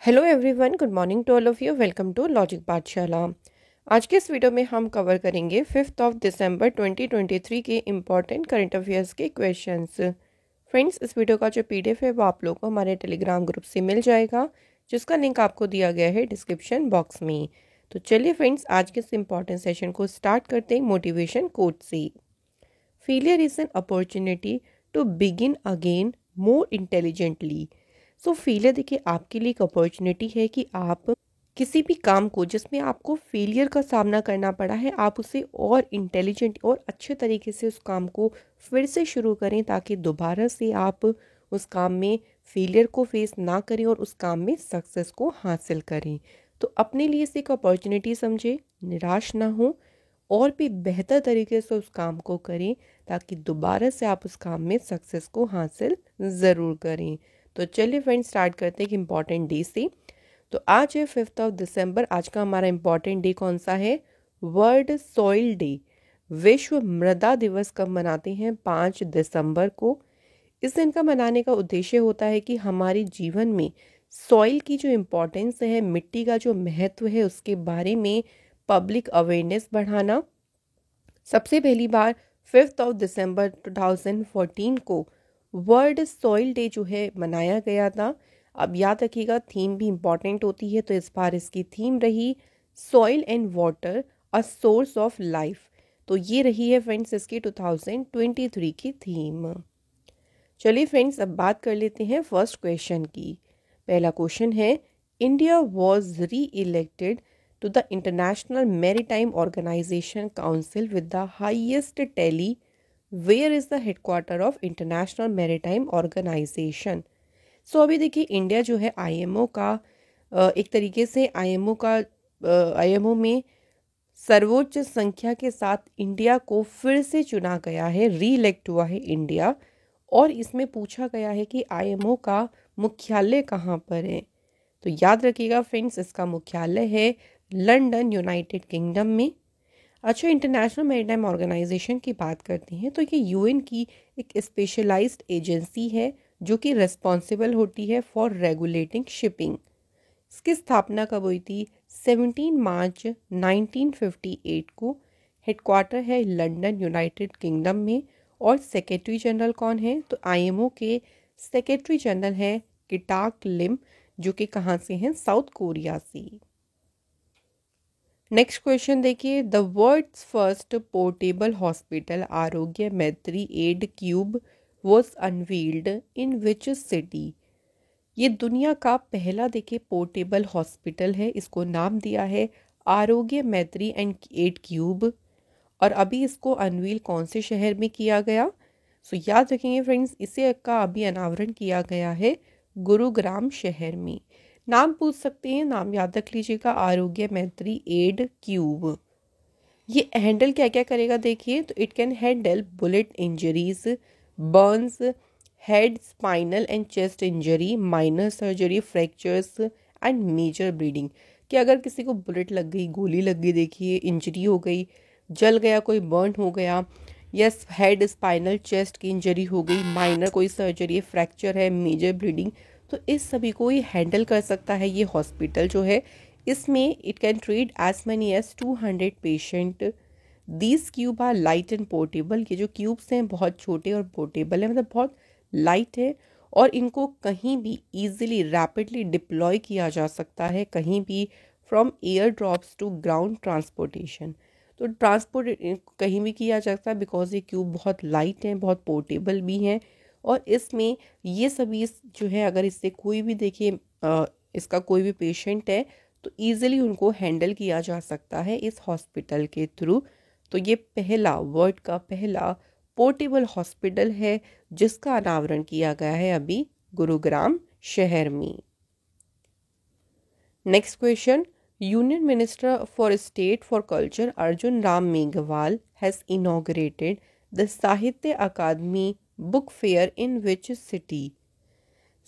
Hello everyone, good morning to all of you. Welcome to logic Pathshala. आज के इस video में हम कवर करेंगे 5 दिसंबर 2023 के इम्पॉर्टेंट करंट अफेयर्स के क्वेश्चंस। फ्रेंड्स, इस वीडियो का जो पीडीएफ है वो आप लोगों को हमारे टेलीग्राम ग्रुप से मिल जाएगा, जिसका लिंक आपको दिया गया है डिस्क्रिप्शन बॉक्स में। तो चलिए फ्रेंड्स, आज के इस इम्पॉर्टेंट सेशन को स्टार्ट करते हैं मोटिवेशन कोट से। Failure is an opportunity to begin again more intelligently. So failure देखिए आपके लिए एक अपॉर्चुनिटी है कि आप किसी भी काम को जिसमें आपको फेलियर का सामना करना पड़ा है, आप उसे और इंटेलिजेंट और अच्छे तरीके से उस काम को फिर से शुरू करें, ताकि दोबारा से आप उस काम में फेलियर को फेस ना करें और उस काम में सक्सेस को हासिल करें। तो अपने लिए इसे एक अपॉर्चुनिटी समझे, निराश ना हो और भी बेहतर तरीके से उस काम को करें, ताकि दोबारा से आप उस काम में सक्सेस को हासिल ज़रूर करें। तो चलिए फ्रेंड्स, स्टार्ट करते हैं कि इम्पॉर्टेंट डे से। तो आज है 5 दिसंबर। आज का हमारा इम्पॉर्टेंट डे कौन सा है? World soil day. विश्व मृदा दिवस कब मनाते हैं? 5 दिसंबर को। इस दिन का मनाने का उद्देश्य होता है कि हमारे जीवन में सॉइल की जो इम्पोर्टेंस है, मिट्टी का जो महत्व है, उसके बारे में पब्लिक अवेयरनेस बढ़ाना। सबसे पहली बार 5 दिसंबर 2014 को वर्ल्ड सॉइल डे जो है मनाया गया था। अब याद रखिएगा, थीम भी इम्पॉर्टेंट होती है, तो इस बार इसकी थीम रही soil and water a source of life. तो ये रही है फ्रेंड्स इसकी 2023 की थीम। चलिए फ्रेंड्स, अब बात कर लेते हैं फर्स्ट क्वेश्चन की। पहला क्वेश्चन है, इंडिया वॉज री elected to the International Maritime Organization Council with the highest tally. Where is the headquarter of International Maritime Organization? So अभी देखिए, इंडिया जो है आईएमओ का एक तरीके से आईएमओ में सर्वोच्च संख्या के साथ इंडिया को फिर से चुना गया है, री इलेक्ट हुआ है इंडिया। और इसमें पूछा गया है कि आईएमओ का मुख्यालय कहाँ पर है। तो याद रखिएगा फ्रेंड्स, इसका मुख्यालय है लंदन, यूनाइटेड किंगडम में। अच्छा, इंटरनेशनल मैरीटाइम ऑर्गेनाइजेशन की बात करते हैं तो ये यूएन की एक स्पेशलाइज्ड एजेंसी है जो कि रिस्पॉन्सिबल होती है फॉर रेगुलेटिंग शिपिंग। इसकी स्थापना कब हुई थी? 17 मार्च 1958 को। हेडक्वार्टर है लंदन, यूनाइटेड किंगडम में। और सेक्रेटरी जनरल कौन है? तो आईएमओ के सेक्रेटरी जनरल है किटाक लिम, जो कि कहाँ से हैं? साउथ कोरिया से। नेक्स्ट क्वेश्चन देखिए, the world's first portable hospital Aarogya Maitri aid cube was unveiled in which city? ये दुनिया का पहला देखिए पोर्टेबल हॉस्पिटल है, इसको नाम दिया है आरोग्य मैत्री एंड एड क्यूब। और अभी इसको अनवील कौन से शहर में किया गया? सो याद रखेंगे फ्रेंड्स, इसे का अभी अनावरण किया गया है गुरुग्राम शहर में। नाम पूछ सकते हैं, नाम याद रख लीजिएगा, आरोग्य मैत्री एड क्यूब। ये हैंडल क्या क्या करेगा देखिए, तो it can handle bullet injuries, burns, head, spinal and chest injury, minor surgery, fractures and major bleeding. कि अगर किसी को बुलेट लग गई, गोली लग गई, देखिए इंजरी हो गई, जल गया, कोई बर्न हो गया, यस, हेड, स्पाइनल, चेस्ट की इंजरी हो गई, माइनर कोई सर्जरी है, फ्रैक्चर है, मेजर ब्लीडिंग, तो इस सभी को ये हैंडल कर सकता है ये हॉस्पिटल जो है। इसमें it can treat as many as 200 patient. These cube are light and portable. ये जो क्यूब्स हैं बहुत छोटे और पोर्टेबल है, मतलब बहुत लाइट है, और इनको कहीं भी ईजिली रैपिडली डिप्लॉय किया जा सकता है, कहीं भी, from air drops to ground transportation. तो ट्रांसपोर्ट कहीं भी किया जा सकता है, बिकॉज ये क्यूब बहुत लाइट हैं, बहुत पोर्टेबल भी हैं। और इसमें ये सभी जो है, अगर इससे कोई भी देखिए इसका कोई भी पेशेंट है तो ईजिली उनको हैंडल किया जा सकता है इस हॉस्पिटल के थ्रू। तो ये पहला, वर्ल्ड का पहला पोर्टेबल हॉस्पिटल है जिसका अनावरण किया गया है अभी गुरुग्राम शहर में। Next question, union minister for state for culture Arjun Ram Meghwal has inaugurated the Sahitya Akademi book fair in which city?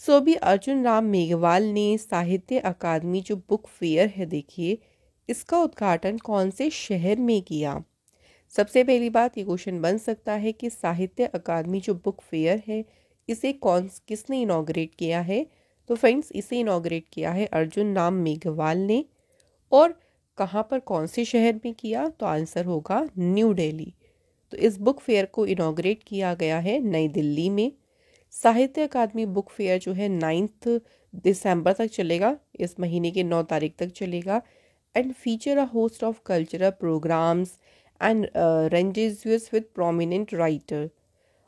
So अभी अर्जुन राम मेघवाल ने साहित्य अकादमी जो बुक फेयर है देखिए, इसका उद्घाटन कौन से शहर में किया? सबसे पहली बात, ये क्वेश्चन बन सकता है कि साहित्य अकादमी जो बुक फेयर है इसे किसने इनॉग्रेट किया है? तो फ्रेंड्स इसे इनॉग्रेट किया है अर्जुन नाम मेघवाल ने। और कहाँ पर, कौन से शहर में किया, तो आंसर होगा न्यू दिल्ली। तो इस बुक फेयर को इनॉग्रेट किया गया है नई दिल्ली में। साहित्य अकादमी बुक फेयर जो है 9 दिसंबर तक चलेगा, इस महीने के 9 तारीख तक चलेगा। And feature a host of cultural programmes and rendezvous with prominent writer.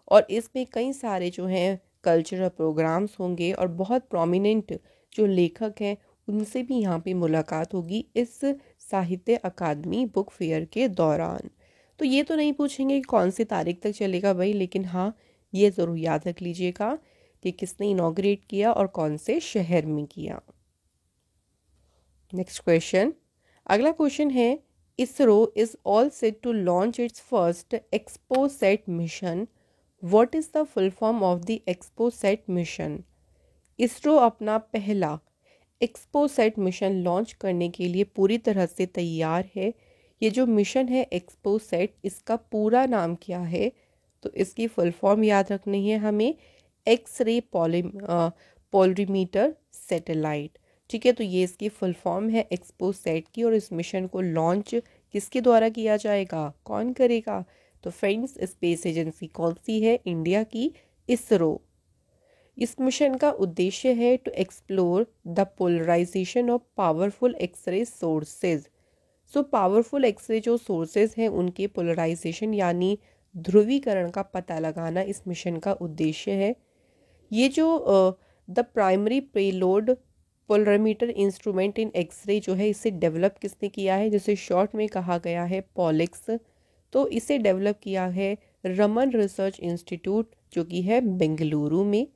और इसमें कई सारे जो हैं कल्चरल प्रोग्राम्स होंगे और बहुत प्रोमिनेंट जो लेखक हैं उनसे भी यहाँ पे मुलाकात होगी इस साहित्य अकादमी बुक फेयर के दौरान। तो ये तो नहीं पूछेंगे कि कौन सी तारीख तक चलेगा भाई, लेकिन हाँ ये ज़रूर याद रख लीजिएगा कि किसने इनॉग्रेट किया और कौन से शहर में किया। नेक्स्ट क्वेश्चन, अगला क्वेश्चन है, ISRO is all set to launch its first XPoSat mission. What is the full form of the XPoSat mission? ISRO अपना पहला एक्सपोसैट मिशन लॉन्च करने के लिए पूरी तरह से तैयार है। ये जो मिशन है एक्सपोसैट, इसका पूरा नाम क्या है? तो इसकी फुल फॉर्म याद रखनी है हमें, एक्स-रे पोलरीमीटर सैटेलाइट। ठीक है, तो ये इसकी फुल फॉर्म है एक्सपोसैट की। और इस मिशन को लॉन्च किसके द्वारा किया जाएगा, कौन करेगा? तो फ्रेंड्स स्पेस एजेंसी कौन सी है? इंडिया की इसरो। इस मिशन का उद्देश्य है to explore the polarization of powerful x-ray sources. So powerful x-ray जो सोर्सेज हैं उनके पोलराइजेशन यानी ध्रुवीकरण का पता लगाना इस मिशन का उद्देश्य है। ये जो the primary payload polarimeter instrument in x-ray जो है इसे डेवलप किसने किया है, जिसे शॉर्ट में कहा गया है पॉलिक्स। तो इसे डेवलप किया है रमन रिसर्च इंस्टीट्यूट जो कि है बेंगलुरु में।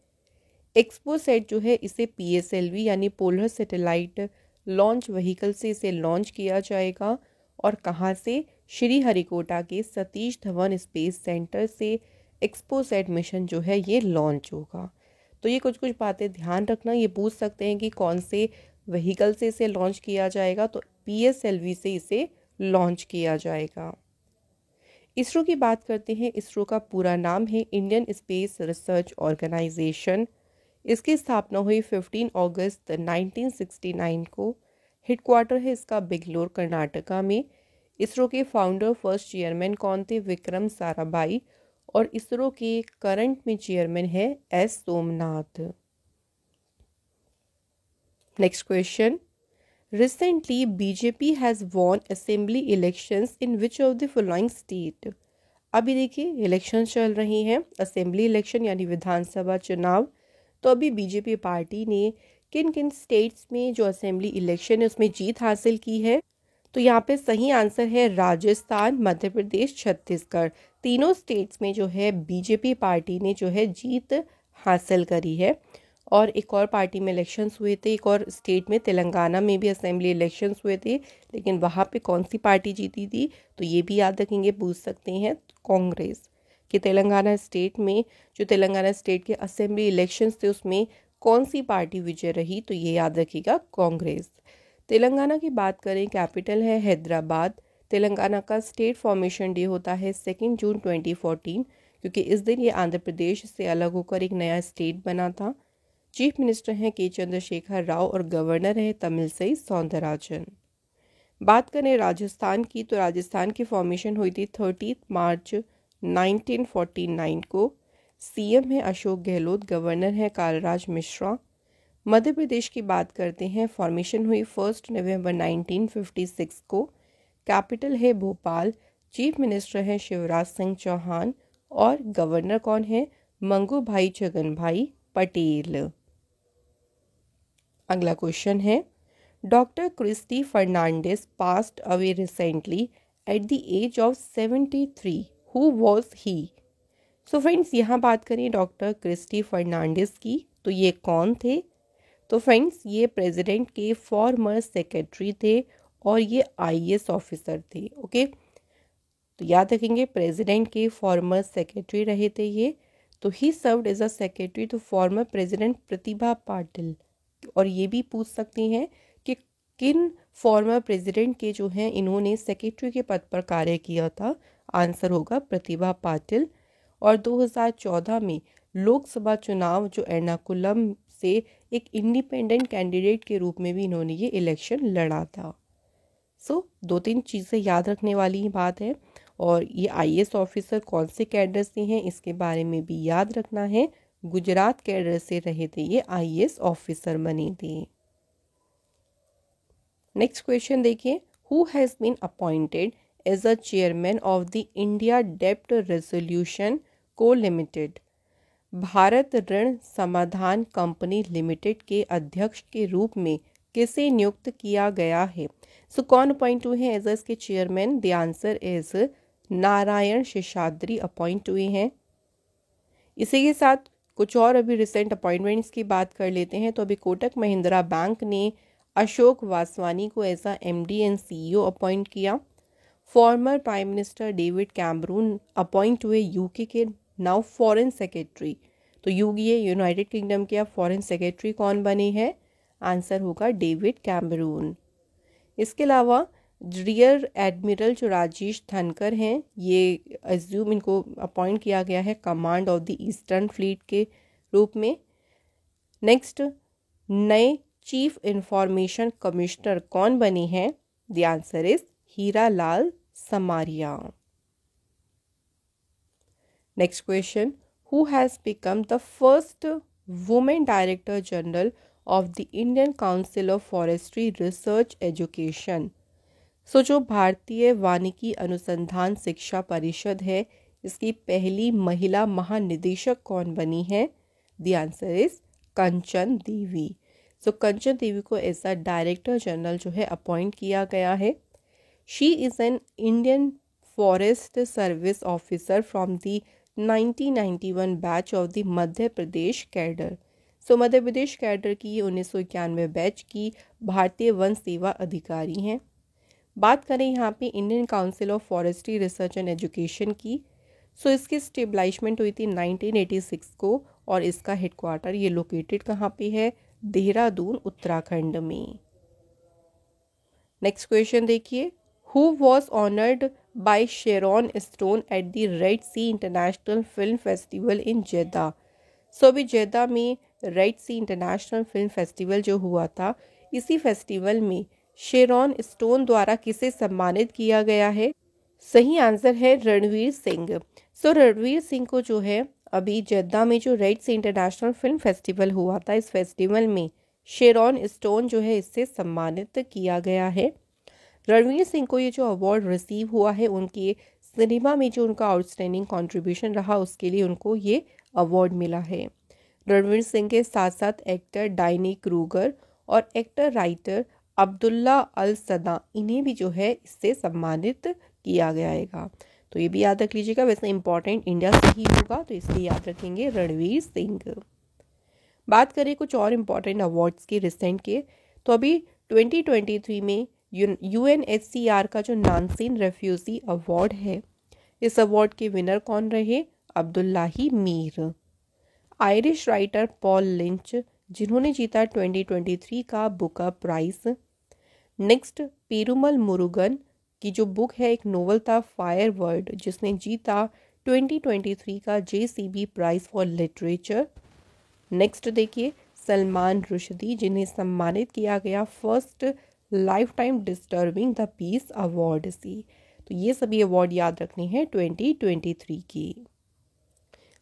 एक्सपोसैट जो है इसे PSLV यानी पोलर सैटेलाइट लॉन्च व्हीकल से इसे लॉन्च किया जाएगा। और कहाँ से? श्रीहरिकोटा के सतीश धवन स्पेस सेंटर से एक्सपोसैट मिशन जो है ये लॉन्च होगा। तो ये कुछ बातें ध्यान रखना। ये पूछ सकते हैं कि कौन से व्हीकल से इसे लॉन्च किया जाएगा, तो PSLV से इसे लॉन्च किया जाएगा। इसरो की बात करते हैं। इसरो का पूरा नाम है इंडियन स्पेस रिसर्च ऑर्गेनाइजेशन। इसकी स्थापना हुई 15 अगस्त 1969 को। हेडक्वार्टर है इसका बेंगलोर कर्नाटका में। इसरो के फाउंडर फर्स्ट चेयरमैन कौन थे? विक्रम साराभाई। और इसरो के करंट में चेयरमैन है S Somnath. Next question, recently BJP has won assembly elections in which of the following state? अभी देखिए इलेक्शन चल रही हैं, असेंबली इलेक्शन यानी विधानसभा चुनाव। तो अभी बीजेपी पार्टी ने किन किन स्टेट्स में जो असेंबली इलेक्शन है उसमें जीत हासिल की है? तो यहाँ पे सही आंसर है राजस्थान, मध्य प्रदेश, छत्तीसगढ़। तीनों स्टेट्स में जो है बीजेपी पार्टी ने जो है जीत हासिल करी है। और एक और पार्टी में इलेक्शंस हुए थे, एक और स्टेट में तेलंगाना में भी असेंबली इलेक्शंस हुए थे, लेकिन वहाँ पे कौन सी पार्टी जीती थी? तो ये भी याद रखेंगे, पूछ सकते हैं, कांग्रेस। कि तेलंगाना स्टेट में जो तेलंगाना स्टेट के असेंबली इलेक्शंस थे उसमें कौन सी पार्टी विजय रही? तो ये याद रखिएगा, कांग्रेस। तेलंगाना की बात करें, कैपिटल है हैदराबाद। तेलंगाना का स्टेट फॉर्मेशन डे होता है 2 जून 2014, क्योंकि इस दिन ये आंध्र प्रदेश से अलग होकर एक नया स्टेट बना था। चीफ मिनिस्टर हैं के चंद्रशेखर राव और गवर्नर है तमिलसई सौंदरराजन। बात करें राजस्थान की, तो राजस्थान की फॉर्मेशन हुई थी 30 मार्च 1949 को। CM है अशोक गहलोत, गवर्नर है कालराज मिश्रा। मध्य प्रदेश की बात करते हैं, फॉर्मेशन हुई 1 नवंबर 1956 को। कैपिटल है भोपाल। चीफ मिनिस्टर हैं शिवराज सिंह चौहान और गवर्नर कौन है? मंगू भाई छगन भाई पटेल। अगला क्वेश्चन है, doctor Christy Fernandez passed away recently at the age of 73। Who was he? So friends यहाँ बात करें डॉक्टर क्रिस्टी फर्नांडिस की, तो ये कौन थे? तो फ्रेंड्स ये प्रेसिडेंट के फॉर्मर सेक्रेटरी थे और ये IAS ऑफिसर थे। ओके, तो याद रखेंगे प्रेसिडेंट के फॉर्मर सेक्रेटरी रहे थे ये। तो he served as a secretary to former president Pratibha Patil. और ये भी पूछ सकती हैं कि किन फॉर्मर प्रेसिडेंट के जो हैं इन्होंने सेक्रेटरी के पद पर कार्य किया था? आंसर होगा प्रतिभा पाटिल। और 2014 में लोकसभा चुनाव जो एर्नाकुलम से एक इंडिपेंडेंट कैंडिडेट के रूप में भी इन्होंने ये इलेक्शन लड़ा था। सो 2-3 चीज़ें याद रखने वाली ही बात है। और ये आईएएस ऑफिसर कौन से कैडर से हैं इसके बारे में भी याद रखना है। गुजरात कैडर से रहे थे, ये आईएएस ऑफिसर बने थे। नेक्स्ट क्वेश्चन देखिए, who has been appointed as a chairman of the India डेब्ट रेजोल्यूशन को लिमिटेड। भारत ऋण समाधान कंपनी लिमिटेड के अध्यक्ष के रूप में किसे नियुक्त किया गया है? सो कौन अपॉइंट हुए हैं एज इसके chairman? The answer is Narayan Seshadri appoint हुए हैं। इसी के साथ कुछ और अभी रिसेंट अपॉइंटमेंट्स की बात कर लेते हैं। तो अभी कोटक महिंद्रा बैंक ने अशोक वासवानी को as a MD and CEO appoint किया। Former prime minister David Cameron appoint हुए यूके के नाउ फॉरेन सेक्रेटरी। तो ये यूनाइटेड किंगडम के अब फॉरेन सेक्रेटरी कौन बने हैं? आंसर होगा डेविड कैमरून। इसके अलावा रियर एडमिरल जो राजेश धनकर हैं, ये एज्यूम इनको अपॉइंट किया गया है command of the eastern fleet के रूप में। नेक्स्ट, नए चीफ इंफॉर्मेशन कमिश्नर कौन बने हैं? The answer is Heera Lal Samaria. Next question, who has become the first women director general of the Indian Council of Forestry Research Education. सो जो भारतीय वानिकी अनुसंधान शिक्षा परिषद है, इसकी पहली महिला महानिदेशक कौन बनी है? The answer is Kanchan Devi. सो कंचन देवी को ऐसा डायरेक्टर जनरल जो है अपॉइंट किया गया है। She is an Indian forest service officer from the 1991 batch of the Madhya Pradesh cadre. So Madhya Pradesh cadre की ये 1991 बैच की भारतीय वन सेवा अधिकारी हैं। बात करें यहाँ पे Indian Council of Forestry research and education की, सो इसकी स्टेबलाइजमेंट हुई थी 1986 को और इसका हेडक्वार्टर ये लोकेटेड कहाँ पे है? देहरादून उत्तराखंड में। नेक्स्ट क्वेश्चन देखिए, who was honoured by Sharon Stone at the Red Sea international film festival in Jeddah. So अभी जेदा में Red Sea international film festival जो हुआ था, इसी फेस्टिवल में शेरॉन स्टोन द्वारा किसे सम्मानित किया गया है? सही आंसर है रणवीर सिंह। सो रणवीर सिंह को जो है अभी जेद्दा में जो red Sea international film festival हुआ था, इस फेस्टिवल में शेरॉन स्टोन जो है इससे सम्मानित किया गया है। रणवीर सिंह को ये जो अवार्ड रिसीव हुआ है, उनके सिनेमा में जो उनका आउटस्टैंडिंग कंट्रीब्यूशन रहा उसके लिए उनको ये अवार्ड मिला है। रणवीर सिंह के साथ साथ एक्टर डायनी क्रूगर और एक्टर राइटर अब्दुल्ला अल सदा, इन्हें भी जो है इससे सम्मानित किया जाएगा। तो ये भी याद रख लीजिएगा। वैसे इंपॉर्टेंट इंडिया से ही होगा तो इसलिए याद रखेंगे रणवीर सिंह। बात करें कुछ और इम्पॉर्टेंट अवार्ड्स के रिसेंट के, तो अभी 2023 में यूएनएचसीआर का जो नानसीन रेफ्यूजी अवार्ड है, इस अवार्ड के विनर कौन रहे? Abdullahi Mire. Irish writer Paul Lynch, जिन्होंने जीता 2023 का Booker prize. Next, Perumal Murugan की जो बुक है एक नोवेल था फायर वर्ड, जिसने जीता 2023 का JCB prize for literature. Next देखिए, सलमान रुश्दी, जिन्हें सम्मानित किया गया first lifetime disturbing the peace award से। तो ये सभी अवार्ड याद रखने हैं 2023 की।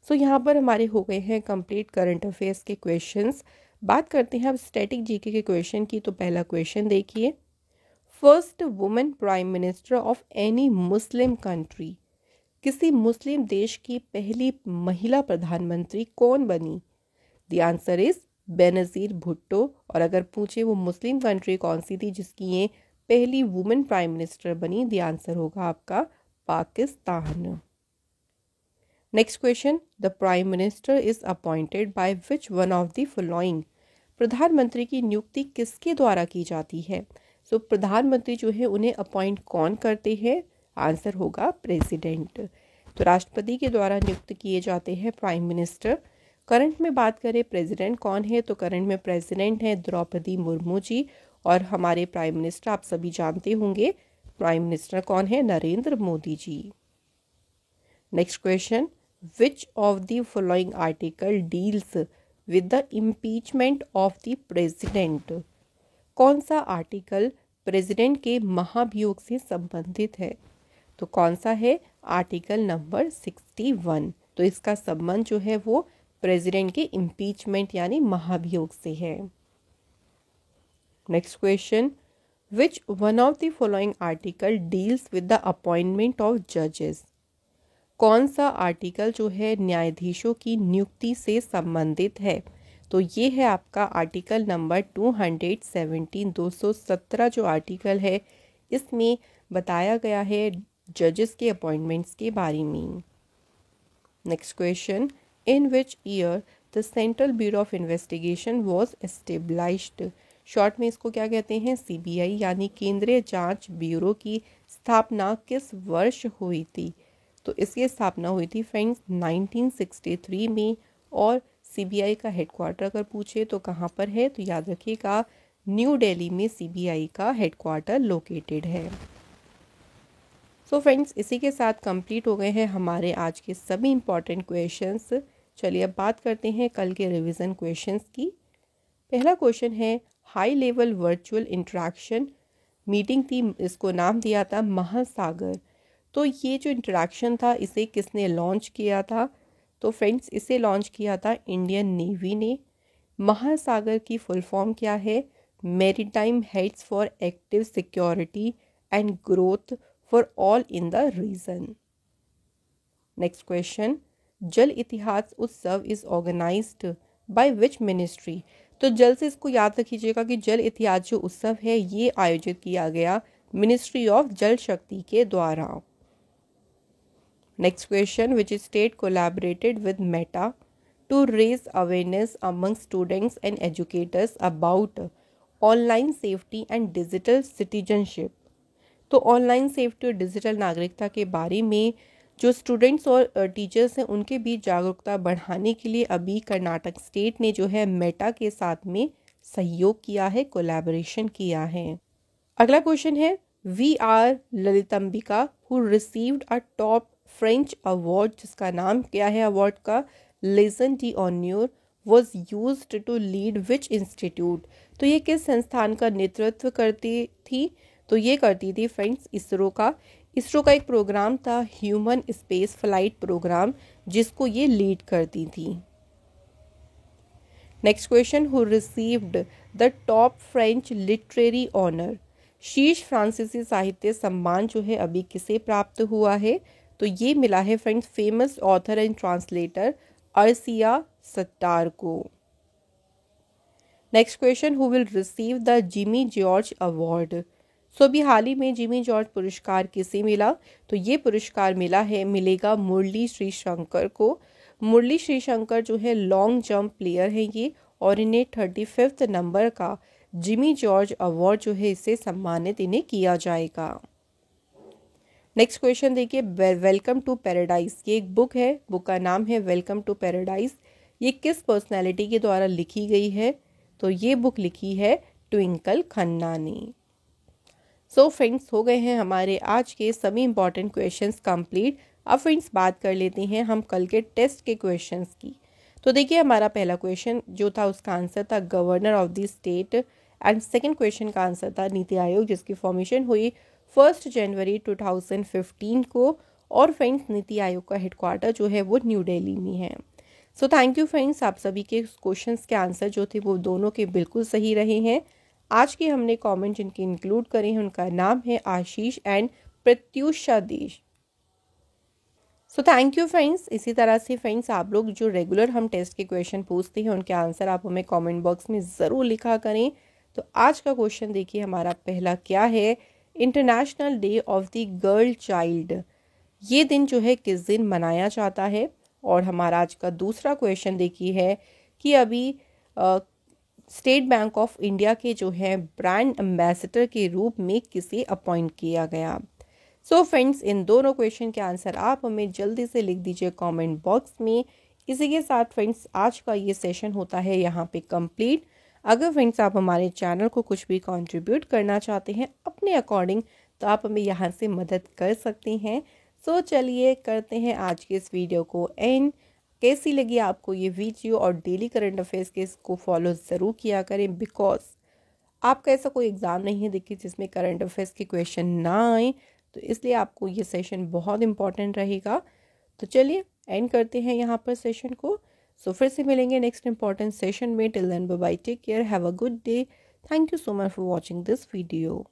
सो यहाँ पर हमारे हो गए हैं कंप्लीट करंट अफेयर्स के क्वेश्चंस। बात करते हैं अब स्टैटिक जीके के क्वेश्चन की। तो पहला क्वेश्चन देखिए, first women prime minister of any Muslim country. किसी मुस्लिम देश की पहली महिला प्रधानमंत्री कौन बनी? The answer is Benazir Bhutto. और अगर पूछे वो मुस्लिम कंट्री कौन सी थी जिसकी ये पहली वुमेन प्राइम मिनिस्टर बनी, द आंसर होगा आपका Pakistan. Next question, the prime minister is appointed by which one of the following. प्रधानमंत्री की नियुक्ति किसके द्वारा की जाती है? सो प्रधानमंत्री जो है उन्हें अपॉइंट कौन करते हैं? आंसर होगा प्रेसिडेंट। तो राष्ट्रपति के द्वारा नियुक्त किए जाते हैं प्राइम मिनिस्टर। करंट में बात करें प्रेसिडेंट कौन है, तो करंट में प्रेसिडेंट है द्रौपदी मुर्मू जी। और हमारे प्राइम मिनिस्टर आप सभी जानते होंगे, प्राइम मिनिस्टर कौन है? Narendra Modi ji. Next question, which of the following article deals with the impeachment of the president. कौन सा आर्टिकल प्रेसिडेंट के महाभियोग से संबंधित है? तो कौन सा है? Article number 61। तो इसका संबंध जो है वो प्रेसिडेंट के इम्पीचमेंट यानी महाभियोग से है। Next question, which one of the following article deals with the appointment of जजेस। कौन सा आर्टिकल जो है न्यायाधीशों की नियुक्ति से संबंधित है? तो ये है आपका आर्टिकल नंबर 217। 217 जो आर्टिकल है इसमें बताया गया है जजेस के अपॉइंटमेंट्स के बारे में। Next question, in which year the central bureau of investigation was established. Short में इसको क्या कहते हैं? CBI यानी केंद्रीय जांच ब्यूरो की स्थापना किस वर्ष हुई थी? तो इसकी स्थापना हुई थी फ्रेंड्स 1963 में। और CBI का हेडक्वार्टर अगर पूछे तो कहाँ पर है? तो याद रखिएगा न्यू दिल्ली में CBI का हेडक्वार्टर लोकेटेड है। सो फ्रेंड्स, इसी के साथ कंप्लीट हो गए हैं हमारे आज के सभी इंपॉर्टेंट क्वेश्चंस। चलिए अब बात करते हैं कल के रिवीजन क्वेश्चंस की। पहला क्वेश्चन है high level virtual interaction meeting थी, इसको नाम दिया था महासागर। तो ये जो इंटरेक्शन था इसे किसने लॉन्च किया था? तो फ्रेंड्स इसे लॉन्च किया था इंडियन नेवी ने। महासागर की फुल फॉर्म क्या है? Maritime heads for active security and growth for all in the region. Next question, Jal Itihas Utsav is organised by which ministry. तो जल से इसको याद रखिएगा कि जल इतिहास जो उत्सव है ये आयोजित किया गया मिनिस्ट्री ऑफ जल शक्ति के द्वारा। Next question, which state collaborated with Meta to raise awareness among students and educators about online safety and digital citizenship. तो ऑनलाइन सेफ्टी और डिजिटल नागरिकता के बारे में जो स्टूडेंट्स और टीचर्स हैं उनके बीच जागरूकता बढ़ाने के लिए अभी कर्नाटक स्टेट ने जो है मेटा के साथ में सहयोग किया है, कोलैबोरेशन किया है। अगला क्वेश्चन है VR Lalithambika who received a top French award, जिसका नाम क्या है अवार्ड का? Legion de honneur was used to lead which institute. तो ये किस संस्थान का नेतृत्व करती थी? तो ये करती थी फ्रेंड्स इसरो का एक प्रोग्राम था ह्यूमन स्पेस फ्लाइट प्रोग्राम, जिसको ये लीड करती थी। Next question, who received the top French literary honour. शीर्ष फ्रांसीसी साहित्य सम्मान जो है अभी किसे प्राप्त हुआ है? तो ये मिला है friends famous author and translator Arshia Sattar को। Next question, who will receive the Jimmy George award. सो अभी हाल ही में जिमी जॉर्ज पुरस्कार किसे मिला? तो ये पुरस्कार मिलेगा मुरली श्रीशंकर को। मुरली श्रीशंकर जो है लॉन्ग जंप प्लेयर हैं ये, और इन्हें 35 नंबर का जिमी जॉर्ज अवार्ड जो है इससे सम्मानित इन्हें किया जाएगा। नेक्स्ट क्वेश्चन देखिए, वेलकम टू पैराडाइज। ये एक बुक है, बुक का नाम है वेलकम टू पैराडाइज। ये किस पर्सनैलिटी के द्वारा लिखी गई है? तो ये बुक लिखी है ट्विंकल खन्ना ने। सो फ्रेंड्स, हो गए हैं हमारे आज के सभी इंपॉर्टेंट क्वेश्चंस कंप्लीट। अब फ्रेंड्स बात कर लेते हैं हम कल के टेस्ट के क्वेश्चंस की। तो देखिए हमारा पहला क्वेश्चन जो था उसका आंसर था governor of the state, and second question का आंसर था नीति आयोग, जिसकी फॉर्मेशन हुई 1 जनवरी 2015 को। और फ्रेंड्स नीति आयोग का हेडक्वार्टर जो है वो न्यू दिल्ली में है। सो थैंक यू फ्रेंड्स, आप सभी के क्वेश्चंस के आंसर जो थे वो दोनों के बिल्कुल सही रहे हैं। आज के हमने कमेंट जिनके इंक्लूड करे हैं उनका नाम है आशीष एंड प्रत्युषा देश। So thank you friends. इसी तरह से फ्रेंड्स आप लोग जो रेगुलर हम टेस्ट के क्वेश्चन पूछते हैं उनके आंसर आप हमें कमेंट बॉक्स में ज़रूर लिखा करें। तो आज का क्वेश्चन देखिए हमारा पहला क्या है? International day of the girl child, ये दिन जो है किस दिन मनाया जाता है? और हमारा आज का दूसरा क्वेश्चन देखिए है कि अभी स्टेट बैंक ऑफ इंडिया के जो है ब्रांड एम्बेसडर के रूप में किसे अपॉइंट किया गया? सो फ्रेंड्स, इन दोनों क्वेश्चन के आंसर आप हमें जल्दी से लिख दीजिए कमेंट बॉक्स में। इसी के साथ फ्रेंड्स आज का ये सेशन होता है यहाँ पे कंप्लीट। अगर फ्रेंड्स आप हमारे चैनल को कुछ भी कंट्रीब्यूट करना चाहते हैं अपने अकॉर्डिंग, तो आप हमें यहाँ से मदद कर सकते हैं। सो चलिए करते हैं आज के इस वीडियो को एंड। कैसी लगी आपको ये वीडियो, और डेली करंट अफेयर्स के इसको फॉलो ज़रूर किया करें, बिकॉज आपका ऐसा कोई एग्ज़ाम नहीं है देखिए जिसमें करंट अफेयर्स के क्वेश्चन ना आए, तो इसलिए आपको ये सेशन बहुत इंपॉर्टेंट रहेगा। तो चलिए एंड करते हैं यहाँ पर सेशन को। सो फिर से मिलेंगे नेक्स्ट इंपॉर्टेंट सेशन में। Till then bye bye, take care, have a good day. Thank you so much for watching this video.